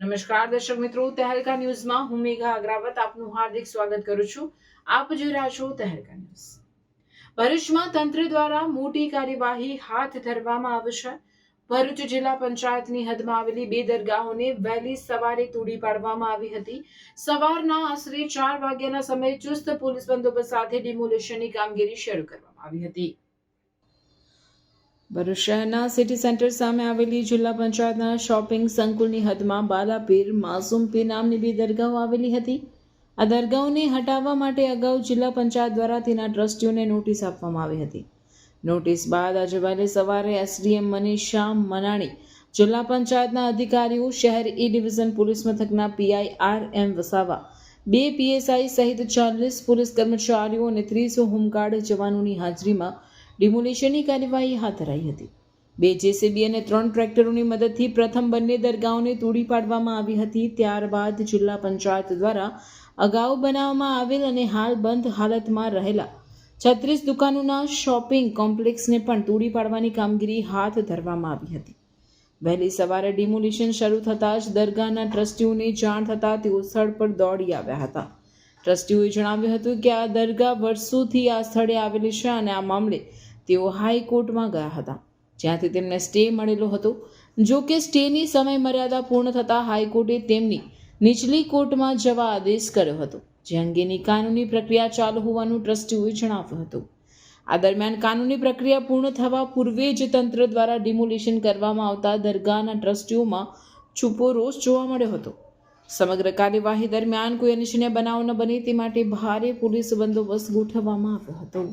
નમસ્કાર દર્શક મિત્રો, તહેલકા ન્યૂઝમાં હું મેઘા અગ્રાવત આપનું હાર્દિક સ્વાગત કરું છું. આપ જોઈ રહ્યા છો તહેલકા ન્યૂઝ. ભરૂચમાં તંત્ર દ્વારા મોટી કાર્યવાહી હાથ ધરવામાં આવી છે. ભરૂચ જિલ્લા પંચાયતની હદમાં આવેલી 2 દરગાહોને વહેલી સવારે તોડી પાડવામાં આવી હતી. સવારના આશરે 4 વાગ્યાના સમયે ચુસ્ત પોલીસ બંદોબસ્ત સાથે ડિમોલિશનની કામગીરી શરૂ કરવામાં આવી હતી. ભરૂચ શહેરના સિટી સેન્ટર સામે આવેલી જિલ્લા પંચાયતના શોપિંગ સંકુલની હદમાં બાલાપીર, માસૂમ પીર નામની 2 દરગાહો આવેલી હતી. આ દરગાહોને હટાવવા માટે અગાઉ જિલ્લા પંચાયત દ્વારા તેના ટ્રસ્ટીઓને નોટિસ આપવામાં આવી હતી. નોટિસ બાદ આજે વહેલી સવારે એસડીએમ મનીષા મનાણી, જિલ્લા પંચાયતના અધિકારીઓ, શહેર ઈ ડિવિઝન પોલીસ મથકના પીઆઈ RM વસાવા, 2 PSI સહિત 40 પોલીસ કર્મચારીઓ અને 30 હોમગાર્ડ જવાનોની હાજરીમાં ડિમોલિશનની કાર્યવાહી હાથ ધરાઈ હતી. 2 JCB અને 3 ટ્રેક્ટરોની મદદથી પ્રથમ બંને દરગાહોને તોડી પાડવામાં આવી હતી. ત્યારબાદ જિલ્લા પંચાયત દ્વારા અગાઉ બનાવવામાં આવેલ અને હાલ બંધ હાલતમાં રહેલા 36 દુકાનોના શોપિંગ કોમ્પ્લેક્સને પણ તોડી પાડવાની કામગીરી હાથ ધરવામાં આવી હતી. વહેલી સવારે ડિમોલિશન શરૂ થતાં જ દરગાહના ટ્રસ્ટીઓને જાણ થતાં તેઓ સ્થળ પર દોડી આવ્યા હતા. ટ્રસ્ટીઓએ જણાવ્યું હતું કે આ દરગાહ વર્ષોથી આ સ્થળે આવેલી છે અને આ મામલે તેઓ હાઈકોર્ટમાં ગયા હતા, જ્યાંથી તેમને સ્ટે મળેલો હતો. જો કે સ્ટેની સમય મર્યાદા પૂર્ણ થતાં હાઈકોર્ટે તેમની નીચલી કોર્ટમાં જવા આદેશ કર્યો હતો, જે અંગેની કાનૂની પ્રક્રિયા ચાલુ હોવાનું ટ્રસ્ટીઓએ જણાવ્યું હતું. આ દરમિયાન કાનૂની પ્રક્રિયા પૂર્ણ થવા પૂર્વે જ તંત્ર દ્વારા ડિમોલિશન કરવામાં આવતા દરગાહના ટ્રસ્ટીઓમાં છૂપો રોષ જોવા મળ્યો હતો. સમગ્ર કાર્યવાહી દરમિયાન કોઈ અનિચ્છનીય બનાવ ન બને તે માટે ભારે પોલીસ બંદોબસ્ત ગોઠવવામાં આવ્યો હતો.